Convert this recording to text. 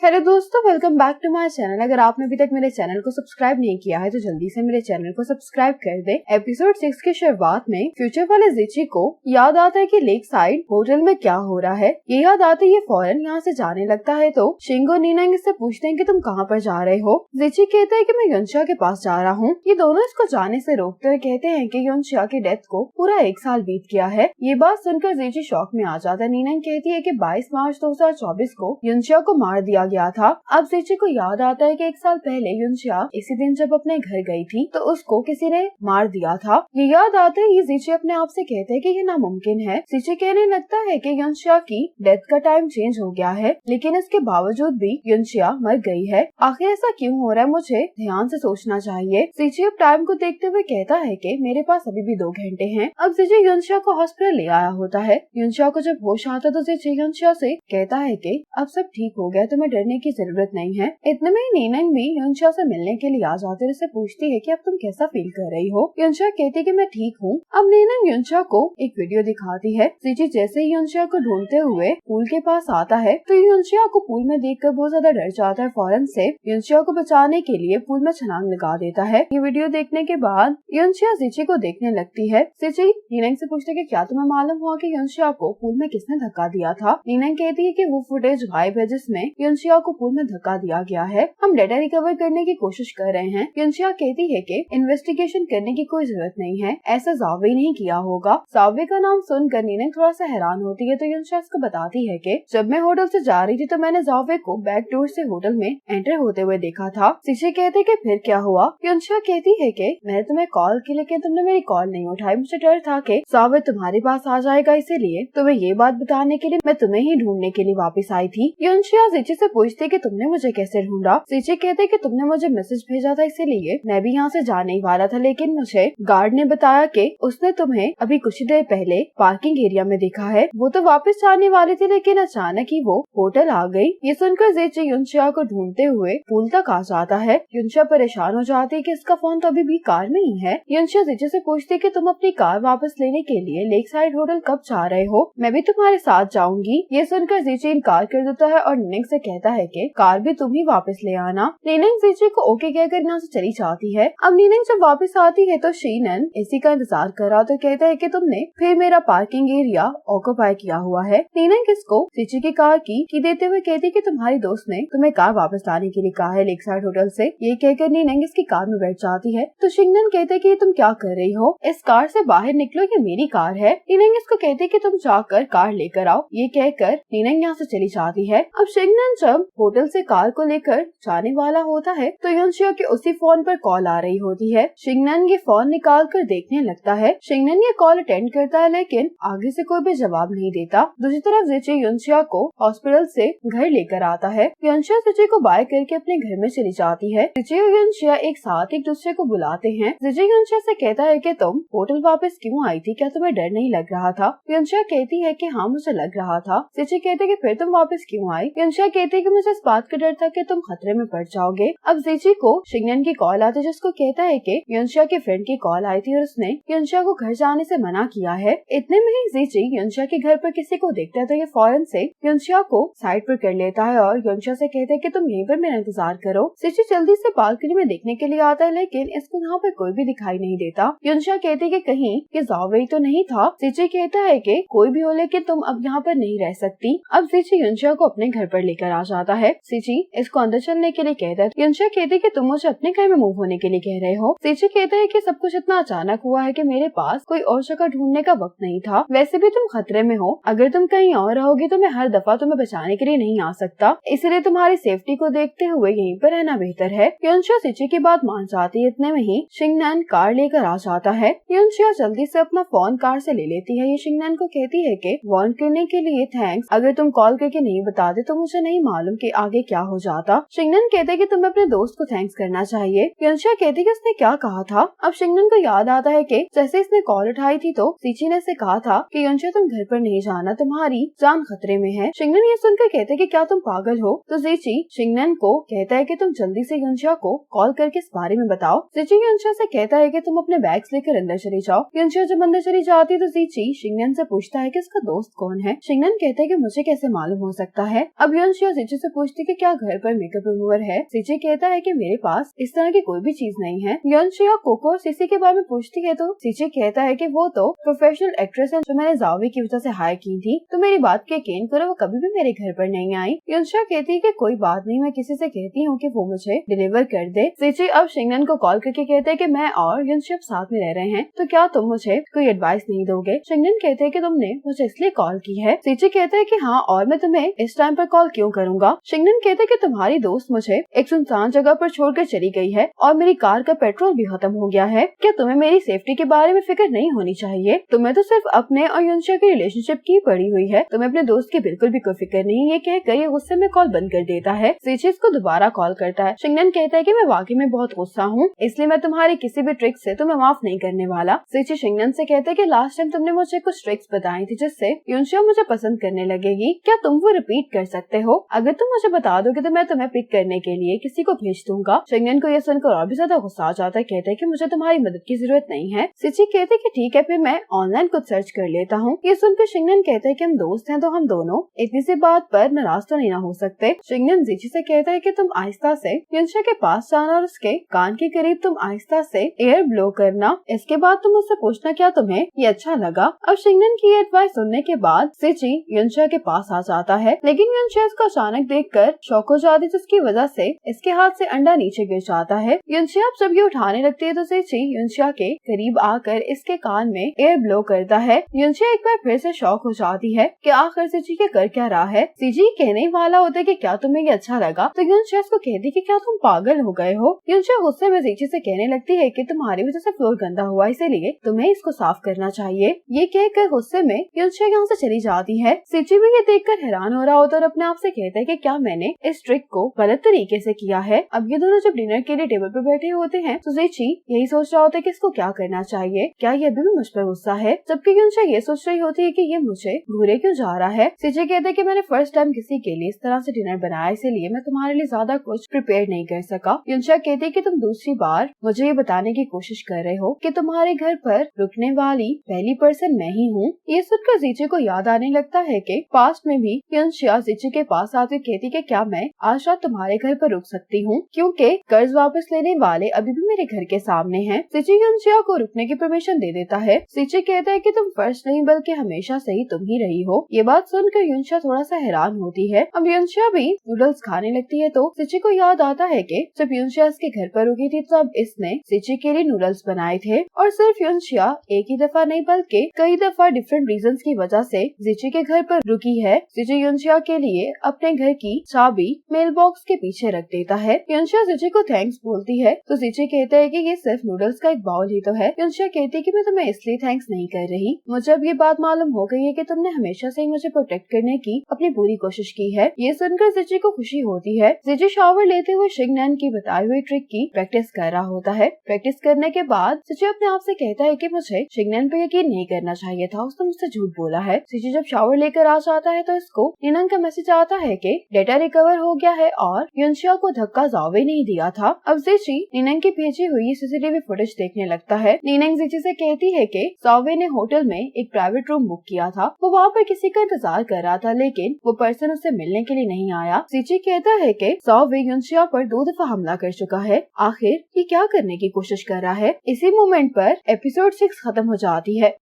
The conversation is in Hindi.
हेलो दोस्तों, welcome back to my channel. अगर आपने अभी तक मेरे चैनल को सब्सक्राइब नहीं किया है तो जल्दी से मेरे चैनल को सब्सक्राइब कर दे। एपिसोड 6 की शुरुआत में फ्यूचर वाले जिची को याद आता है कि लेक साइड होटल में क्या हो रहा है। ये याद आते ये फौरन यहाँ से जाने लगता है तो शिंगो नीनांग इससे पूछते हैं कि तुम कहाँ पर जा रहे हो। जिची कहता है कि मैं युनशिया के पास जा रहा हूँ। ये दोनों इसको जाने से रोकते हुए कहते हैं कि युनशिया की डेथ को पूरा 1 साल बीत गया है। ये बात सुनकर जिची शॉक में आ जाता है। नीनांग कहती है कि 22 मार्च 2024 को युनशिया को मार दिया गया था। अब जिची को याद आता है कि 1 साल पहले युनशिया इसी दिन जब अपने घर गई थी तो उसको किसी ने मार दिया था। ये याद आते ही जिची अपने आप से कहते हैं कि ये नामुमकिन है। जिची कहने लगता है कि युनशिया की डेथ का टाइम चेंज हो गया है, लेकिन इसके बावजूद भी युनशिया मर गई है। आखिर ऐसा क्यों हो रहा है, मुझे ध्यान से सोचना चाहिए। जिची अब टाइम को देखते हुए कहता है कि मेरे पास अभी भी 2 घंटे हैं। अब जिची युनशिया को हॉस्पिटल ले आया होता है। युनशिया को जब होश आता तो जिची युनशिया से कहता है कि अब सब ठीक हो गया, तुम्हें डरने की जरूरत नहीं है। इतने में नीनांग भी युनशिया से मिलने के लिए आ जाती है। उससे पूछती है कि अब तुम कैसा फील कर रही हो। युनशिया कहती है कि मैं ठीक हूँ। अब नीनांग युनशिया को एक वीडियो दिखाती है। जिची जैसे ही युनशिया को ढूंढते हुए पूल के पास आता है तो युनशिया को पूल में देखकर बहुत ज्यादा डर जाता है। फौरन से युनशिया को बचाने के लिए पूल में छलांग लगा देता है। ये वीडियो देखने के बाद युनशिया जिची को देखने लगती है। जिची नीनांग से पूछती है कि क्या तुम्हें मालूम हुआ कि युनशिया को पूल में किसने धक्का दिया था। नीनांग कहती है कि वो फुटेज गायब है जिसमें युनशिया को पूल में धक्का दिया गया है। हम डेटा रिकवर करने की कोशिश कर रहे हैं। युनशिया कहती है कि इन्वेस्टिगेशन करने की कोई जरूरत नहीं है, ऐसा जावे नहीं किया होगा। जावे का नाम सुनकर नीनांग थोड़ा सा हैरान होती है तो युनशिया इसको बताती है कि जब मैं होटल से जा रही थी तो मैंने जावे को बैक डोर से होटल में एंटर होते हुए देखा था। जिची कहते कि फिर क्या हुआ। युनशिया कहती है कि मैंने तुम्हें कॉल की लेकिन तुमने मेरी कॉल नहीं उठाई। मुझे डर था कि जावे तुम्हारे पास आ जाएगा, इसीलिए तुम्हें ये बात बताने के लिए मैं तुम्हें ही ढूंढने के लिए वापस आई थी। युनशिया जिची से पूछती है कि तुमने मुझे कैसे ढूंढा। जिची कहते कि तुमने मुझे मैसेज भेजा था, इसीलिए मैं भी यहाँ से जाने ही वाला था, लेकिन मुझे गार्ड ने बताया कि उसने तुम्हें अभी कुछ देर पहले पार्किंग एरिया में देखा है। वो तो वापस जाने वाली थी लेकिन अचानक ही वो होटल आ गई। ये सुनकर जिची युनशिया को ढूंढते हुए पूल तक आ जाता है। युनशिया परेशान हो जाती है कि इसका फोन तो अभी भी कार में ही है। युनशिया जिची से पूछती है कि तुम अपनी कार वापस लेने के लिए लेक साइड होटल कब जा रहे हो, मैं भी तुम्हारे साथ जाऊंगी। ये सुनकर जिची इनकार कर देता है और नीनांग से कहता है कि कार भी तुम ही वापस ले आना। नीनांग जिची को ओके कहकर यहाँ से चली जाती है। अब नीनांग जब वापस आती है तो शीनन इसी का इंतजार कर रहा तो कहता है कि तुमने फिर मेरा पार्किंग एरिया ऑक्यूपाई किया हुआ है। नीनांग इसको जिची की कार की देते हुए कहती है कि तुम्हारी दोस्त ने तुम्हें कार वापस लाने के लिए कहा है लेक साइड होटल से। ये कहकर नीनांग इसकी कार में बैठ जाती है तो शिंगनन कहते हैं कि तुम क्या कर रही हो, इस कार से बाहर निकलो, ये मेरी कार है। नीनांग इसको कहते हैं कि तुम जाकर कार लेकर आओ। ये कहकर नीनांग यहाँ से चली जाती है। अब शिंगनन जब होटल से कार को लेकर जाने वाला होता है तो युनशिया के उसी फोन पर कॉल आ रही होती है। शिंगनन ये फोन निकाल कर देखने लगता है। शिंगनन ये कॉल अटेंड करता है लेकिन आगे से कोई भी जवाब नहीं देता। दूसरी तरफ जिची युनशिया को हॉस्पिटल से घर लेकर आता है। युनशिया जिची को बाय करके अपने घर में चली जाती है। जिची और युनशिया एक साथ एक दूसरे को बुलाते हैं। जिची युनशिया से कहता है कि तुम होटल वापस क्यों आई थी, क्या तुम्हें डर नहीं लग रहा था। युनशिया कहती है कि हाँ मुझे लग रहा था। जिची कहते कि फिर तुम वापस क्यों आई। युनशिया कहती है कि मुझे इस बात का डर था कि तुम खतरे में पड़ जाओगे। अब जिची को शिंगनन की कॉल आती है जिसको कहता है कि युनशिया के फ्रेंड की कॉल आई थी और उसने युनशिया को घर जाने से मना किया है। इतने में ही जिची युनशिया के घर पर किसी को देखता है तो ये फौरन से युनशिया को साइड पर कर लेता है और युनशिया से कहता है कि तुम यहीं पर मेरा इंतजार करो। जिची जल्दी से बालकनी में देखने के लिए आता है लेकिन इसको यहाँ पर कोई भी दिखाई नहीं देता। युनशिया कहती है कि कहीं ये जावे तो नहीं था। जिची कहता है कि कोई भी हो लेकिन तुम अब यहाँ पर नहीं रह सकती। अब जिची युनशिया को अपने घर पर लेकर आ जाता है। जिची इसको अंदर चलने के लिए कहता है। युनशिया कहती है कि तुम मुझे अपने घर में मूव होने के लिए कह रहे हो। जिची कहता है कि सब कुछ इतना अचानक हुआ है कि मेरे पास कोई और जगह ढूंढने का वक्त नहीं था। वैसे भी तुम खतरे में हो, अगर तुम कहीं और रहोगी तो मैं हर दफा तुम्हें बचाने के लिए नहीं आ सकता, इसलिए तुम्हारी सेफ्टी को देखते हुए यहीं पर रहना बेहतर है। युनशिया जिची की बात मान जाती है। इतने में ही शिंगनन कार लेकर आ जाता है। युनशिया जल्दी से अपना फोन कार से ले लेती है। ये शिंगनन को कहती है कि वार्न करने के लिए थैंक्स, अगर तुम कॉल करके नहीं बताते तो मुझे नहीं मालूम कि आगे क्या हो जाता। शिंगनन कहते कि तुम्हें अपने दोस्त को थैंक्स करना चाहिए। युनशिया कहती कि उसने क्या कहा था। अब शिंगनन को याद आता है कि जैसे इसने कॉल उठाई थी तो जिची ने से कहा था कि युनशिया तुम घर पर नहीं जाना, तुम्हारी जान खतरे में है। शिंगनन ये सुनकर कहते कि क्या तुम पागल हो। तो जिची शिंगनन को कहता है कि तुम जल्दी से युनशिया को कॉल करके इस बारे में बताओ। जिची युनशिया से कहता है कि तुम अपने बैग्स लेकर अंदर चली जाओ। युनशिया जब अंदर चली जाती है तो जिची शिंगनन से पूछता है कि इसका दोस्त कौन है। शिंगनन कहता है कि मुझे कैसे मालूम हो सकता है। अब युनशिया सीची से पूछती कि क्या घर पर मेकअप रिमूवर है। सीची कहता है कि मेरे पास इस तरह की कोई भी चीज नहीं है। युनशिया कोको और सीसी के बारे में पूछती है तो सीची कहता है कि वो तो प्रोफेशनल एक्ट्रेस है जो मैंने जावी की वजह से हायर की थी, तो मेरी बात के यकीन करो वो कभी भी मेरे घर पर नहीं आई। युनशिया कहती है कि कोई बात नहीं, मैं किसी से कहती हूँ कि वो मुझे डिलीवर कर दे। सीची अब शिंगनन को कॉल करके कहते हैं कि मैं और युनशिया साथ में रह रहे हैं, तो क्या तुम मुझे कोई एडवाइस नहीं दोगे। शिंगनन कहते हैं कि तुमने मुझे इसलिए कॉल की है। सीची कहते हैं कि हाँ, और मैं तुम्हें इस टाइम पर कॉल क्यों करूँगा। शिंगनन कहते हैं कि तुम्हारी दोस्त मुझे एक सुनसान जगह पर छोड़कर चली गई है और मेरी कार का पेट्रोल भी खत्म हो गया है। क्या तुम्हें मेरी सेफ्टी के बारे में फिक्र नहीं होनी चाहिए? तुम्हें तो सिर्फ अपने और युनशिया के रिलेशनशिप की पड़ी हुई है, तुम्हें अपने दोस्त की बिल्कुल भी कोई फिक्र नहीं। ये कहकर ये गुस्से में कॉल बंद कर देता है। सीची इसको दोबारा कॉल करता है। शिंगनन कहता है कि मैं वाकई में बहुत गुस्सा हूँ, इसलिए मैं तुम्हारी किसी भी ट्रिक से तुम्हें माफ नहीं करने वाला। सीची शिंगनन से कहता है कि लास्ट टाइम तुमने मुझे कुछ ट्रिक्स बताई थी जिससे युनशिया मुझे पसंद करने लगेगी, क्या तुम वो रिपीट कर सकते हो? अगर तुम मुझे बता दोगे तो मैं तुम्हें पिक करने के लिए किसी को भेज दूंगा। शिंगनन को यह सुनकर और भी ज्यादा गुस्सा आ जाता है। कहते हैं कि मुझे तुम्हारी मदद की जरूरत नहीं है। सीची कहते हैं कि ठीक है, फिर मैं ऑनलाइन कुछ सर्च कर लेता हूँ। ये सुनकर शिंगनन कहते हैं कि हम दोस्त हैं तो हम दोनों इतनी सी बात पर नाराज तो नहीं हो सकते। शिंगनन सीची से कहता है कि तुम आहिस्ता से युनशिया के पास जाना और उसके कान के करीब तुम आहिस्ता से एयर ब्लो करना। इसके बाद तुम उससे पूछना क्या तुम्हें ये अच्छा लगा। अब शिंगनन की एडवाइस सुनने के बाद सीची युनशिया के पास आ जाता है, लेकिन युनशिया इसको अचानक देखकर शॉक हो जाती है, जिसकी वजह से इसके हाथ से अंडा नीचे गिर जाता है। युनशिया जब ये उठाने लगती है तो सीची युनशिया के करीब आकर इसके कान में एयर ब्लो करता है। युनशिया एक बार फिर से शॉक हो जाती है कि आखिर सीची के कर क्या रहा है। सीची कहने वाला होता है कि क्या तुम्हें ये अच्छा लगा, तो युनशिया इसको कहती कि क्या तुम पागल हो गए हो। युनशिया गुस्से में सीची से कहने लगती है कि तुम्हारी वजह से फ्लोर गंदा हुआ, इसीलिए तुम्हें इसको साफ करना चाहिए। ये कहकर गुस्से में युनशिया यहाँ से चली जाती है। सीची भी ये देखकर हैरान हो रहा होता है और अपने आप से कहता है कि क्या मैंने इस ट्रिक को गलत तरीके से किया है। अब ये दोनों जब डिनर के लिए टेबल पर बैठे होते हैं तो सीची यही सोच रहा होता है कि इसको क्या करना चाहिए, क्या ये अभी भी मुझ पर गुस्सा है, जबकि युनशिया ये सोच रही होती है कि ये मुझे घूरे क्यों जा रहा है। सीची कहते हैं कि मैंने फर्स्ट टाइम किसी के लिए इस तरह से डिनर बनाया, इसीलिए मैं तुम्हारे लिए ज्यादा कुछ प्रिपेयर नहीं कर सका। युनशिया कहती है कि तुम दूसरी बार मुझे ये बताने की कोशिश कर रहे हो कि तुम्हारे घर पर रुकने वाली पहली पर्सन मैं ही हूँ। ये सुनकर सीची को याद आने लगता है कि पास्ट में भी युनशिया सीची के पास आती कहती कि क्या मैं आज रात तुम्हारे घर पर रुक सकती हूँ, क्योंकि कर्ज वापस लेने वाले अभी भी मेरे घर के सामने हैं। सीची युनशिया को रुकने की परमिशन दे देता है। सीची कहता है कि तुम फर्स्ट नहीं बल्कि हमेशा से ही तुम ही रही हो। ये बात सुनकर युनशिया थोड़ा सा हैरान होती है। अब युनशिया भी नूडल्स खाने लगती है तो सीची को याद आता है कि जब युनशिया इसके घर पर रुकी थी तब इसने सीची के लिए नूडल्स बनाए थे, और सिर्फ युनशिया एक ही दफा नहीं बल्कि कई दफा डिफरेंट रीजंस की वजह से सीची के घर पर रुकी है। सीची युनशिया के लिए अपने घर की चाबी मेल बॉक्स के पीछे रख देता है। युनशिया सीची को थैंक्स बोलती है तो सीची कहता है कि ये सिर्फ नूडल्स का एक बाउल ही तो है। युनशिया कहती है कि मैं तुम्हें इसलिए थैंक्स नहीं कर रही, मुझे अब ये बात मालूम हो गई है कि तुमने हमेशा से ही मुझे प्रोटेक्ट करने की अपनी पूरी कोशिश की है। ये सुनकर सीची को खुशी होती है। सीची शावर लेते हुए शिंगनन की बताई हुई ट्रिक की प्रैक्टिस कर रहा होता है। प्रैक्टिस करने के बाद सीची अपने आप से कहता है कि मुझे शिंगनन पे यकीन नहीं करना चाहिए था, उसने मुझसे झूठ बोला है। सीची जब शावर लेकर आ जाता है तो इसको निनंग का मैसेज आता है कि डेटा रिकवर हो गया है और युनशिया को धक्का जावे नहीं दिया था। अब सीची निनंग की भेजी हुई सीसीटीवी फुटेज देखने लगता है। निनंग सीची से कहती है कि जावे ने होटल में एक प्राइवेट रूम बुक किया था, वो वहाँ पर किसी का इंतजार कर रहा था, लेकिन वो पर्सन उससे मिलने के लिए नहीं आया। सीची कहता है कि जावे युनशिया पर 2 दफा हमला कर चुका है, आखिर ये क्या करने की कोशिश कर रहा है। इसी मोमेंट पर एपिसोड 6 खत्म हो जाती है।